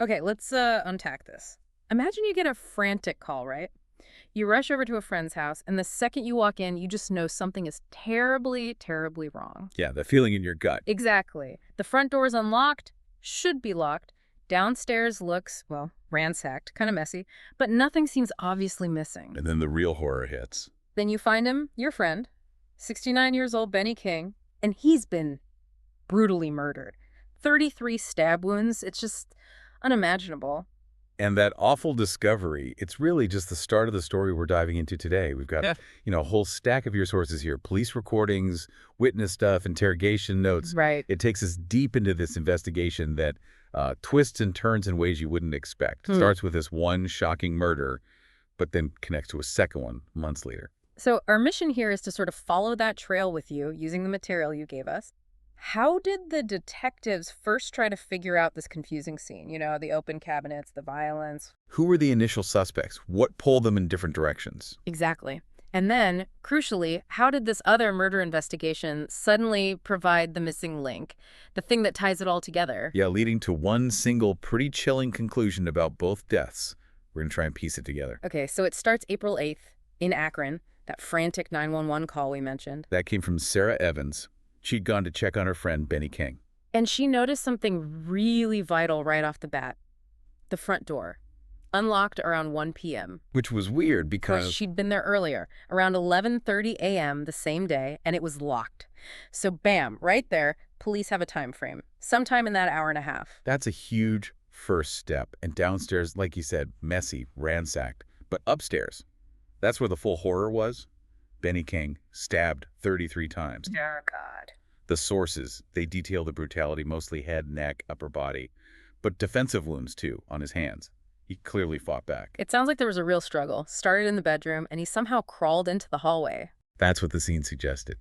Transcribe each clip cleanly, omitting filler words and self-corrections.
Okay, let's untack this. Imagine you get a frantic call, right? You rush over to a friend's house, and the second you walk in, you just know something is terribly, terribly wrong. Yeah, the feeling in your gut. Exactly. The front door is unlocked, should be locked. Downstairs looks, well, ransacked, kind of messy, but nothing seems obviously missing. And then the real horror hits. Then you find him, your friend, 69 years old Benny King, and he's been brutally murdered. 33 stab wounds. It's just unimaginable. And that awful discovery, it's really just the start of the story we're diving into today. We've got, Yeah. a whole stack of your sources here. Police recordings, witness stuff, interrogation notes. Right. It takes us deep into this investigation that twists and turns in ways you wouldn't expect. Starts with this one shocking murder, but then connects to a second one months later. So our mission here is to sort of follow that trail with you using the material you gave us. How did the detectives first try to figure out this confusing scene? You know, the open cabinets, the violence. Who were the initial suspects? What pulled them in different directions? Exactly. And then, crucially, how did this other murder investigation suddenly provide the missing link, the thing that ties it all together? Yeah, leading to one single pretty chilling conclusion about both deaths. We're going to try and piece it together. Okay, so it starts April 8th in Akron, that frantic 911 call we mentioned. That came from Sarah Evans. She'd gone to check on her friend, Benny King. And she noticed something really vital right off the bat. The front door. Unlocked around 1 p.m. Which was weird Of because course, she'd been there earlier, around 11:30 a.m. the same day, and it was locked. So bam, right there, police have a time frame, sometime in that hour and a half. that's a huge first step. And downstairs, like you said, messy, ransacked. But upstairs, that's where the full horror was. Benny King, stabbed 33 times. Oh, God. The sources, they detail the brutality, mostly head, neck, upper body, but defensive wounds, too, on his hands. He clearly fought back. It sounds like there was a real struggle. Started in the bedroom, and he somehow crawled into the hallway. That's what the scene suggested.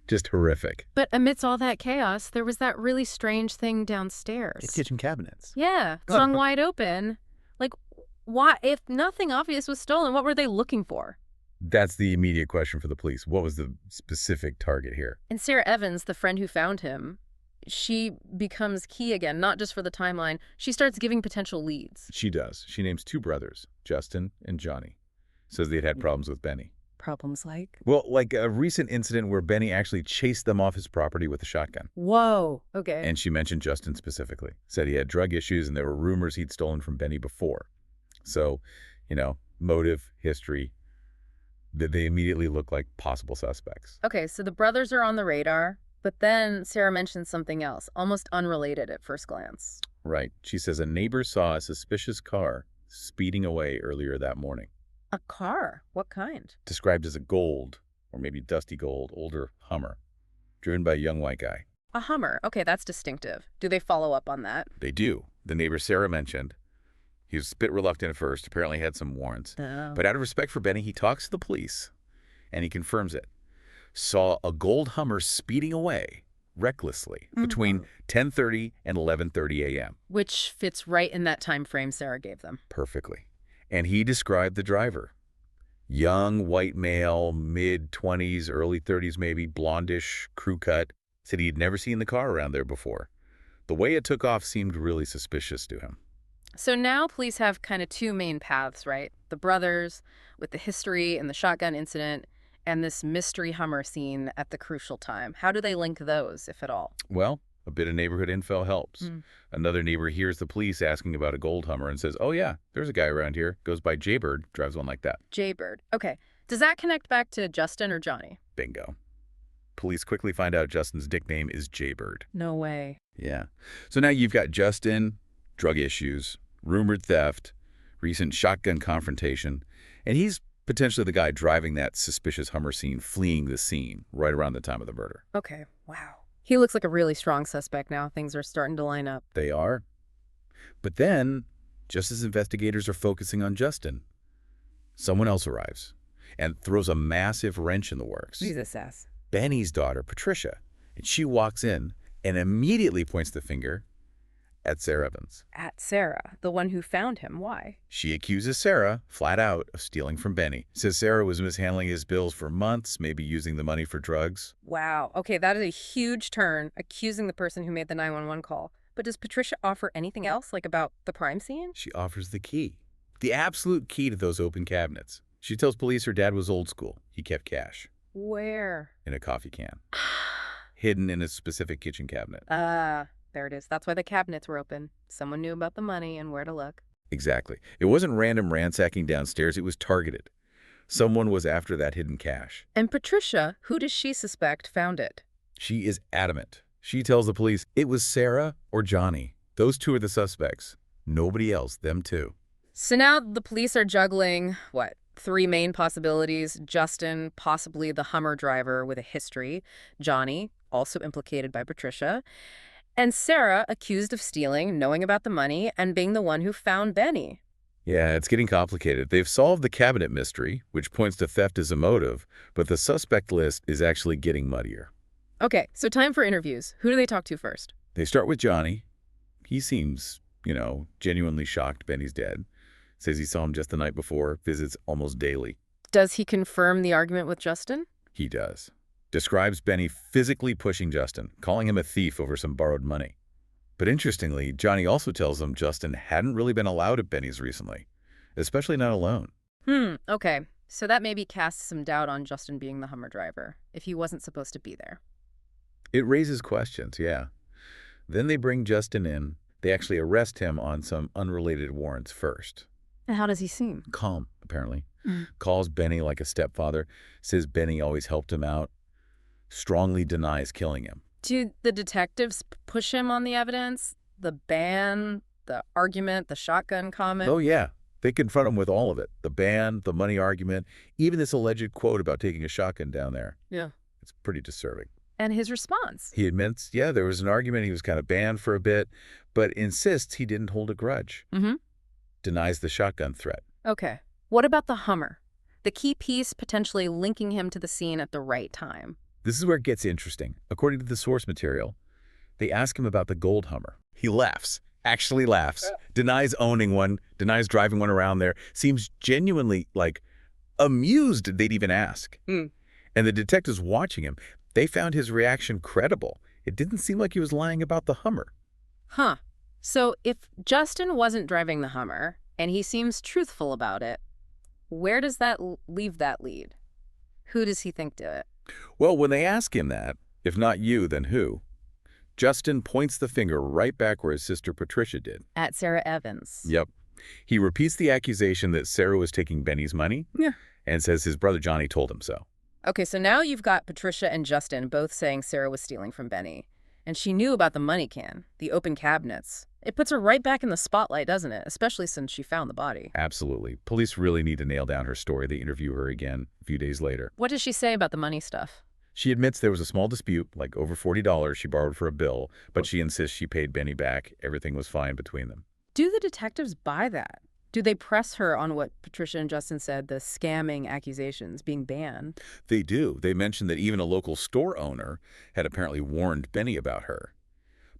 Just horrific. But amidst all that chaos, there was that really strange thing downstairs. The kitchen cabinets. Yeah, flung wide open. Like, why? If nothing obvious was stolen, what were they looking for? That's the immediate question for the police. What was the specific target here? And Sarah Evans, the friend who found him, she becomes key again, not just for the timeline. She starts giving potential leads. She does. She names two brothers, Justin and Johnny. Says they'd had problems with Benny. Problems like? Well, like a recent incident where Benny actually chased them off his property with a shotgun. Whoa. Okay. And she mentioned Justin specifically. Said he had drug issues and there were rumors he'd stolen from Benny before. So, motive, history, that they immediately look like possible suspects. Okay, so the brothers are on the radar, but then Sarah mentions something else, almost unrelated at first glance. Right. She says a neighbor saw a suspicious car speeding away earlier that morning. A car? What kind? Described as a gold, or maybe dusty gold, older Hummer, driven by a young white guy. A Hummer. Okay, that's distinctive. Do they follow up on that? They do. The neighbor Sarah mentioned. He was a bit reluctant at first, apparently had some warrants. Oh. But out of respect for Benny, he talks to the police, and he confirms it. Saw a gold Hummer speeding away, recklessly, between 10:30 and 11:30 a.m. Which fits right in that time frame Sarah gave them. Perfectly. And he described the driver. Young, white male, mid-20s, early 30s maybe, blondish, crew cut. Said he'd never seen the car around there before. The way it took off seemed really suspicious to him. So now police have kind of two main paths, right? The brothers, with the history and the shotgun incident, and this mystery Hummer scene at the crucial time. How do they link those, if at all? Well, a bit of neighborhood info helps. Another neighbor hears the police asking about a gold Hummer and says, oh yeah, there's a guy around here, goes by Jaybird, drives one like that. Jaybird. Okay. Does that connect back to Justin or Johnny? Bingo. Police quickly find out Justin's nickname is Jaybird. No way. Yeah. So now you've got Justin, drug issues, rumored theft, recent shotgun confrontation, and he's potentially the guy driving that suspicious Hummer scene, fleeing the scene right around the time of the murder. Okay. Wow. He looks like a really strong suspect now. Things are starting to line up. They are. But then, just as investigators are focusing on Justin, someone else arrives and throws a massive wrench in the works. Jesus ass. Benny's daughter, Patricia, and she walks in and immediately points the finger at Sarah Evans. At Sarah, the one who found him. Why? She accuses Sarah, flat out, of stealing from Benny. Says Sarah was mishandling his bills for months, maybe using the money for drugs. Wow. Okay, that is a huge turn, accusing the person who made the 911 call. But does Patricia offer anything else, like about the crime scene? She offers the key. The absolute key to those open cabinets. She tells police her dad was old school. He kept cash Where? in a coffee can, hidden in a specific kitchen cabinet. Ah, there it is. That's why the cabinets were open. Someone knew about the money and where to look. Exactly. It wasn't random ransacking downstairs. It was targeted. Someone was after that hidden cash. And Patricia, who does she suspect found it? She is adamant. She tells the police it was Sarah or Johnny. Those two are the suspects. Nobody else, them two. So now the police are juggling, what, three main possibilities. Justin, possibly the Hummer driver with a history. Johnny, also implicated by Patricia. And Sarah, accused of stealing, knowing about the money, and being the one who found Benny. Yeah, it's getting complicated. They've solved the cabinet mystery, which points to theft as a motive, but the suspect list is actually getting muddier. Okay, so time for interviews. Who do they talk to first? They start with Johnny. He seems, genuinely shocked Benny's dead. Says he saw him just the night before, visits almost daily. Does he confirm the argument with Justin? He does. Describes Benny physically pushing Justin, calling him a thief over some borrowed money. But interestingly, Johnny also tells him Justin hadn't really been allowed at Benny's recently, especially not alone. Okay. So that maybe casts some doubt on Justin being the Hummer driver, if he wasn't supposed to be there. It raises questions, yeah. Then they bring Justin in. They actually arrest him on some unrelated warrants first. And how does he seem? Calm, apparently. Calls Benny like a stepfather, says Benny always helped him out, strongly denies killing him. Do the detectives push him on the evidence? The ban, the argument, the shotgun comment? Oh, yeah. They confront him with all of it. The ban, the money argument, even this alleged quote about taking a shotgun down there. Yeah. It's pretty disturbing. And his response? He admits, yeah, there was an argument. He was kind of banned for a bit, but insists he didn't hold a grudge. Denies the shotgun threat. Okay. What about the Hummer? The key piece potentially linking him to the scene at the right time. This is where it gets interesting. According to the source material, they ask him about the gold Hummer. He laughs, actually laughs, denies owning one, denies driving one around there, seems genuinely, amused they'd even ask. And the detectives watching him, they found his reaction credible. It didn't seem like he was lying about the Hummer. Huh. So if Justin wasn't driving the Hummer, and he seems truthful about it, where does that leave that lead? Who does he think did it? Well, when they ask him that, if not you, then who? Justin points the finger right back where his sister Patricia did. At Sarah Evans. Yep. He repeats the accusation that Sarah was taking Benny's money. Yeah. And says his brother Johnny told him so. Okay, so now you've got Patricia and Justin both saying Sarah was stealing from Benny. And she knew about the money can, the open cabinets. It puts her right back in the spotlight, doesn't it? Especially since she found the body. Absolutely. Police really need to nail down her story. They interview her again a few days later. What does she say about the money stuff? She admits there was a small dispute, like over $40 she borrowed for a bill, but she insists she paid Benny back. Everything was fine between them. Do the detectives buy that? Do they press her on what Patricia and Justin said, the scamming accusations being banned? They do. They mention that even a local store owner had apparently warned Benny about her.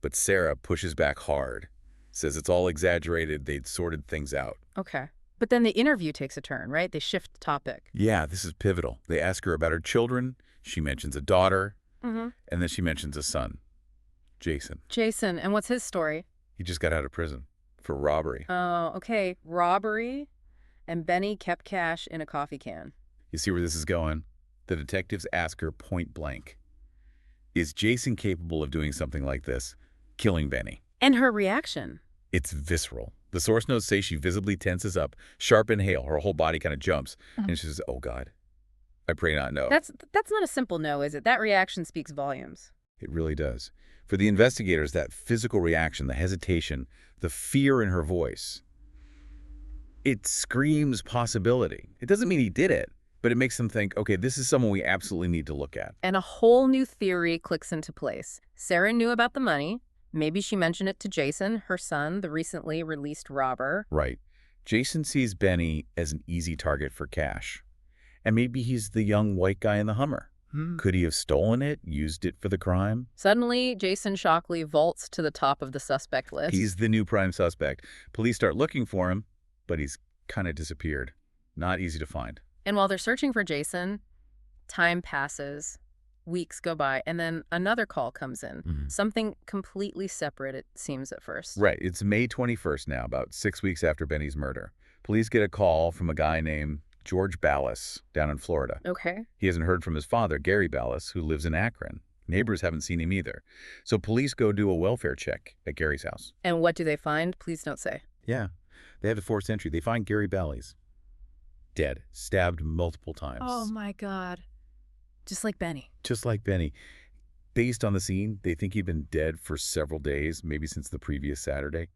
But Sarah pushes back hard, says it's all exaggerated, they'd sorted things out. Okay. But then the interview takes a turn, right? They shift the topic. Yeah, this is pivotal. They ask her about her children. She mentions a daughter, and then she mentions a son, Jason. Jason, and what's his story? He just got out of prison for robbery. Oh, okay. Robbery, and Benny kept cash in a coffee can. You see where this is going? The detectives ask her point blank, is Jason capable of doing something like this, killing Benny? And her reaction? It's visceral. The source notes say she visibly tenses up, sharp inhale, her whole body kind of jumps, and she says, oh God, I pray not no. That's not a simple no, is it? That reaction speaks volumes. It really does. For the investigators, that physical reaction, the hesitation, the fear in her voice, it screams possibility. It doesn't mean he did it, but it makes them think, okay, this is someone we absolutely need to look at. And a whole new theory clicks into place. Sarah knew about the money. Maybe she mentioned it to Jason, her son, the recently released robber. Right. Jason sees Benny as an easy target for cash. And maybe he's the young white guy in the Hummer. Could he have stolen it, used it for the crime? Suddenly, Jason Shockley vaults to the top of the suspect list. He's the new prime suspect. Police start looking for him, but he's kind of disappeared. Not easy to find. And while they're searching for Jason, time passes. Weeks go by, and then another call comes in. Mhm. Something completely separate, it seems at first. Right. It's May 21st now, about 6 weeks after Benny's murder. Police get a call from a guy named George Ballas down in Florida. Okay. He hasn't heard from his father, Gary Ballas, who lives in Akron. Neighbors haven't seen him either. So police go do a welfare check at Gary's house. And what do they find? Please don't say. Yeah. They have a forced entry. They find Gary Ballas dead, stabbed multiple times. Oh my God. Just like Benny. Just like Benny. Based on the scene, they think he'd been dead for several days, maybe since the previous Saturday.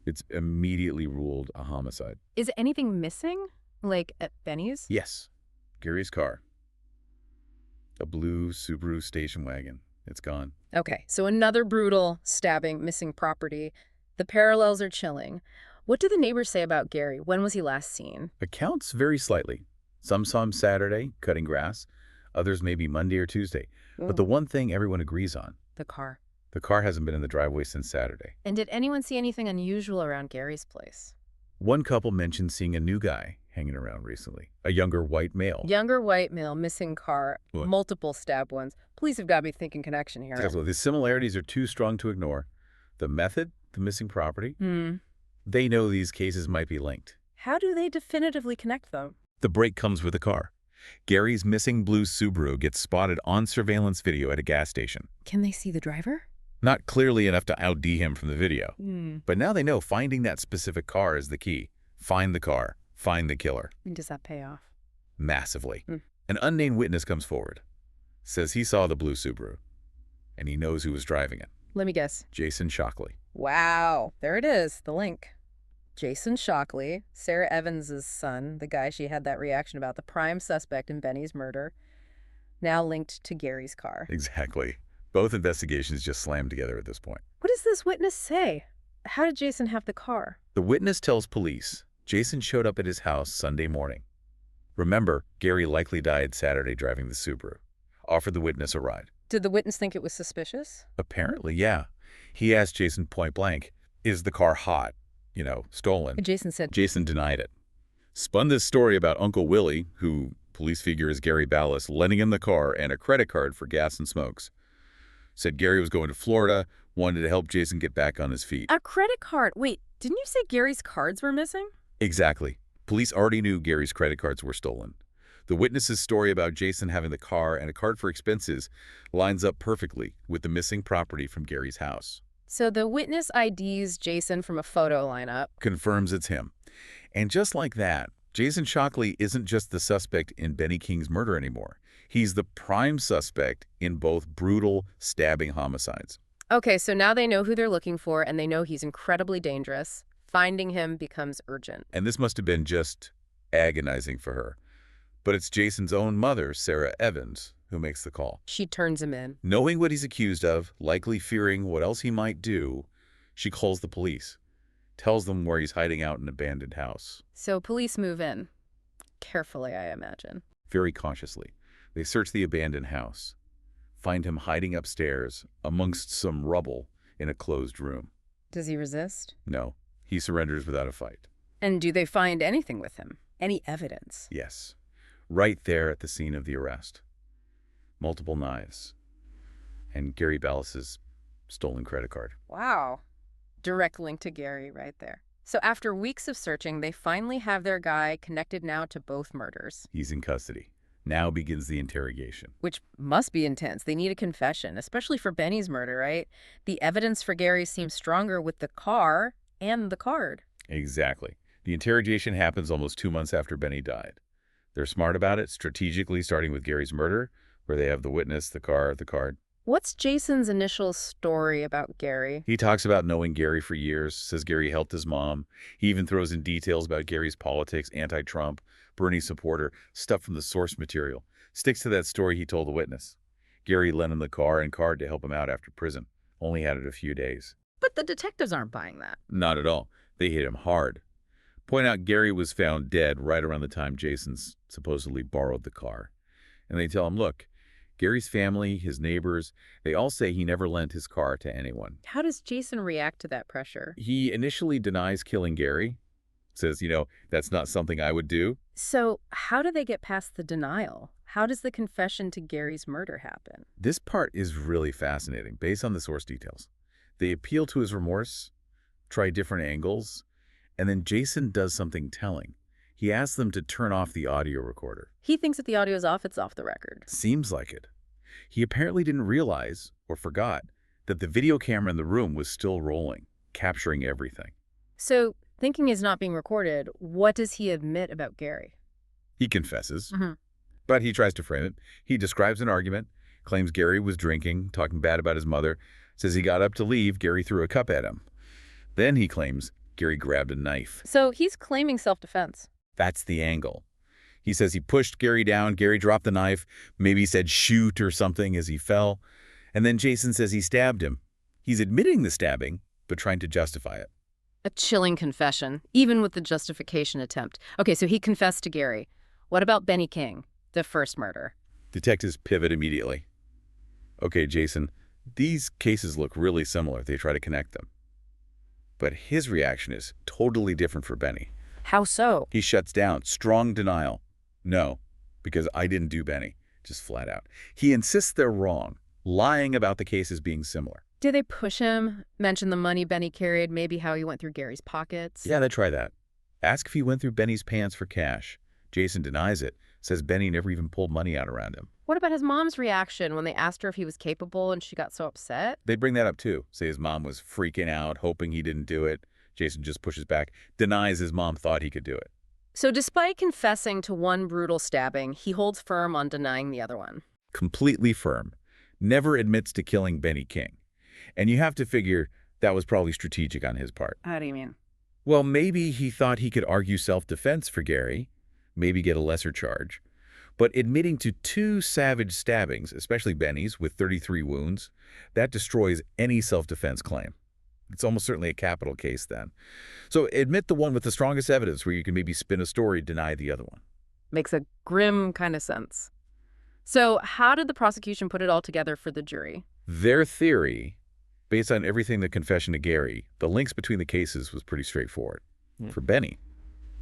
It's immediately ruled a homicide. Is anything missing? Like at Benny's? Yes. Gary's car. A blue Subaru station wagon. It's gone. Okay, so another brutal stabbing, missing property. The parallels are chilling. What do the neighbors say about Gary? When was he last seen? Accounts vary slightly. Some saw him Saturday, cutting grass. Others maybe Monday or Tuesday. But the one thing everyone agrees on, The car. the car hasn't been in the driveway since Saturday. And did anyone see anything unusual around Gary's place? One couple mentioned seeing a new guy hanging around recently, a younger white male. Younger white male, missing car, What? multiple stab wounds. Police have got to be thinking connection here. Exactly. The similarities are too strong to ignore. The method, the missing property, they know these cases might be linked. How do they definitively connect them? The break comes with the car. Gary's missing blue Subaru gets spotted on surveillance video at a gas station. Can they see the driver? Not clearly enough to ID him from the video. But now they know finding that specific car is the key. Find the car. Find the killer. And does that pay off? Massively. An unnamed witness comes forward. Says he saw the blue Subaru. And he knows who was driving it. Let me guess. Jason Shockley. Wow. There it is, the link. Jason Shockley, Sarah Evans' son, the guy she had that reaction about, the prime suspect in Benny's murder, now linked to Gary's car. Exactly. Both investigations just slammed together at this point. What does this witness say? How did Jason have the car? The witness tells police Jason showed up at his house Sunday morning. Remember, Gary likely died Saturday driving the Subaru. Offered the witness a ride. Did the witness think it was suspicious? Apparently, yeah. He asked Jason point blank, is the car hot? Stolen. And Jason said, Jason denied it. Spun this story about Uncle Willie, who police figure is Gary Ballas, lending him the car and a credit card for gas and smokes. Said Gary was going to Florida, wanted to help Jason get back on his feet. a credit card. Wait, didn't you say Gary's cards were missing? Exactly. Police already knew Gary's credit cards were stolen. The witness's story about Jason having the car and a card for expenses lines up perfectly with the missing property from Gary's house. So the witness IDs Jason from a photo lineup. Confirms it's him. And just like that, Jason Shockley isn't just the suspect in Benny King's murder anymore. He's the prime suspect in both brutal stabbing homicides. Okay, so now they know who they're looking for, and they know he's incredibly dangerous. Finding him becomes urgent. And this must have been just agonizing for her. But it's Jason's own mother, Sarah Evans, who makes the call. She turns him in. Knowing what he's accused of, likely fearing what else he might do, she calls the police, tells them where he's hiding out in an abandoned house. So police move in. Carefully, I imagine. Very cautiously, they search the abandoned house, find him hiding upstairs amongst some rubble in a closed room. Does he resist? No, he surrenders without a fight. And do they find anything with him? Any evidence? Yes, right there at the scene of the arrest. Multiple knives, and Gary Ballas's stolen credit card. Wow. Direct link to Gary right there. So after weeks of searching, they finally have their guy connected now to both murders. He's in custody. Now begins the interrogation. Which must be intense. They need a confession, especially for Benny's murder, right? The evidence for Gary seems stronger with the car and the card. Exactly. The interrogation happens almost 2 months after Benny died. They're smart about it, strategically starting with Gary's murder, where they have the witness, the car, the card. What's Jason's initial story about Gary? He talks about knowing Gary for years, says Gary helped his mom. He even throws in details about Gary's politics, anti-Trump, Bernie supporter, stuff from the source material. Sticks to that story he told the witness. Gary lent him the car and card to help him out after prison. Only had it a few days. But the detectives aren't buying that. Not at all. They hit him hard. Point out Gary was found dead right around the time Jason's supposedly borrowed the car. And they tell him, look, Gary's family, his neighbors, they all say he never lent his car to anyone. How does Jason react to that pressure? He initially denies killing Gary. Says, that's not something I would do. So how do they get past the denial? how does the confession to Gary's murder happen? This part is really fascinating based on the source details. They appeal to his remorse, try different angles, and then Jason does something telling. He asks them to turn off the audio recorder. He thinks if the audio's off, it's off the record. Seems like it. He apparently didn't realize, or forgot, that the video camera in the room was still rolling, capturing everything. So, thinking is not being recorded, what does he admit about Gary? He confesses, but he tries to frame it. He describes an argument, claims Gary was drinking, talking bad about his mother, says he got up to leave, Gary threw a cup at him. Then he claims Gary grabbed a knife. So he's claiming self-defense. That's the angle. He says he pushed Gary down, Gary dropped the knife, maybe said shoot or something as he fell, and then Jason says he stabbed him. He's admitting the stabbing, but trying to justify it. A chilling confession, even with the justification attempt. Okay, so he confessed to Gary. What about Benny King, the first murder? Detectives pivot immediately. Okay, Jason, these cases look really similar. They try to connect them. But his reaction is totally different for Benny. How so? He shuts down, strong denial. No, because I didn't do Benny, just flat out. He insists they're wrong, lying about the cases being similar. Did they push him, mention the money Benny carried, maybe how he went through Gary's pockets? Yeah, they try that. Ask if he went through Benny's pants for cash. Jason denies it, says Benny never even pulled money out around him. What about his mom's reaction when they asked her if he was capable and she got so upset? They bring that up too, say his mom was freaking out, hoping he didn't do it. Jason just pushes back, denies his mom thought he could do it. So despite confessing to one brutal stabbing, he holds firm on denying the other one. Completely firm. Never admits to killing Benny King. And you have to figure that was probably strategic on his part. How do you mean? Well, maybe he thought he could argue self-defense for Gary, maybe get a lesser charge. But admitting to 2 savage stabbings, especially Benny's with 33 wounds, that destroys any self-defense claim. It's almost certainly a capital case then. So admit the one with the strongest evidence where you can maybe spin a story, deny the other one. Makes a grim kind of sense. So how did the prosecution put it all together for the jury? Their theory, based on everything the confession to Gary, the links between the cases was pretty straightforward. For Benny,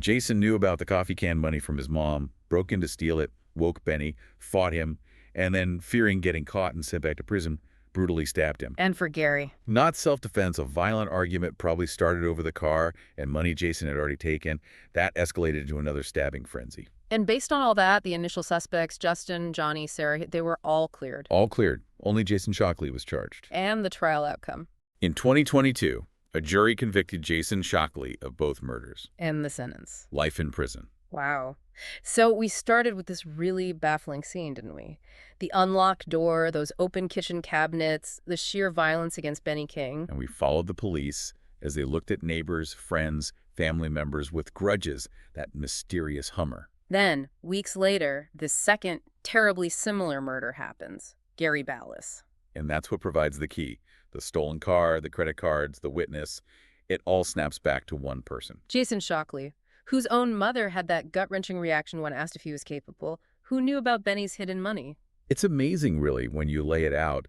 Jason knew about the coffee can money from his mom, broke in to steal it, woke Benny, fought him, and then, fearing getting caught and sent back to prison, brutally stabbed him. And for Gary? Not self-defense, a violent argument probably started over the car and money Jason had already taken. That escalated into another stabbing frenzy. And based on all that, the initial suspects, Justin, Johnny, Sarah, they were all cleared. All cleared. Only Jason Shockley was charged. And the trial outcome? In 2022, a jury convicted Jason Shockley of both murders. And the sentence? Life in prison. Wow. So we started with this really baffling scene, didn't we? The unlocked door, those open kitchen cabinets, the sheer violence against Benny King. And we followed the police as they looked at neighbors, friends, family members with grudges, that mysterious Hummer. Then, weeks later, this second, terribly similar murder happens. Gary Ballas. And that's what provides the key. The stolen car, the credit cards, the witness. It all snaps back to one person. Jason Shockley, whose own mother had that gut-wrenching reaction when asked if he was capable, who knew about Benny's hidden money. It's amazing, really, when you lay it out,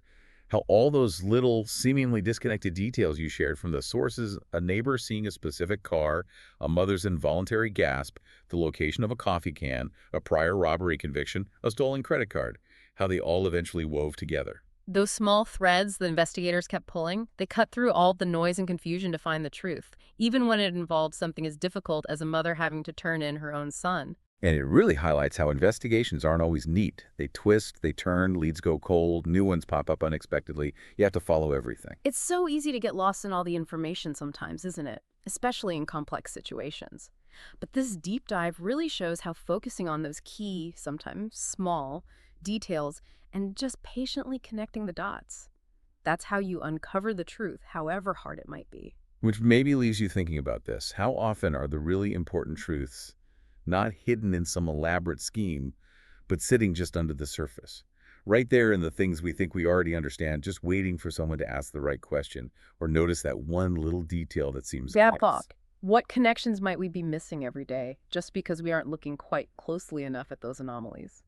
how all those little, seemingly disconnected details you shared from the sources, a neighbor seeing a specific car, a mother's involuntary gasp, the location of a coffee can, a prior robbery conviction, a stolen credit card, how they all eventually wove together. Those small threads the investigators kept pulling, they cut through all the noise and confusion to find the truth, even when it involved something as difficult as a mother having to turn in her own son. And it really highlights how investigations aren't always neat. They twist, they turn, leads go cold, new ones pop up unexpectedly. You have to follow everything. It's so easy to get lost in all the information sometimes, isn't it? Especially in complex situations. But this deep dive really shows how focusing on those key, sometimes small, details and just patiently connecting the dots. That's how you uncover the truth, however hard it might be. Which maybe leaves you thinking about this. How often are the really important truths not hidden in some elaborate scheme, but sitting just under the surface? Right there in the things we think we already understand, just waiting for someone to ask the right question or notice that one little detail that seems Babcock, what connections might we be missing every day just because we aren't looking quite closely enough at those anomalies?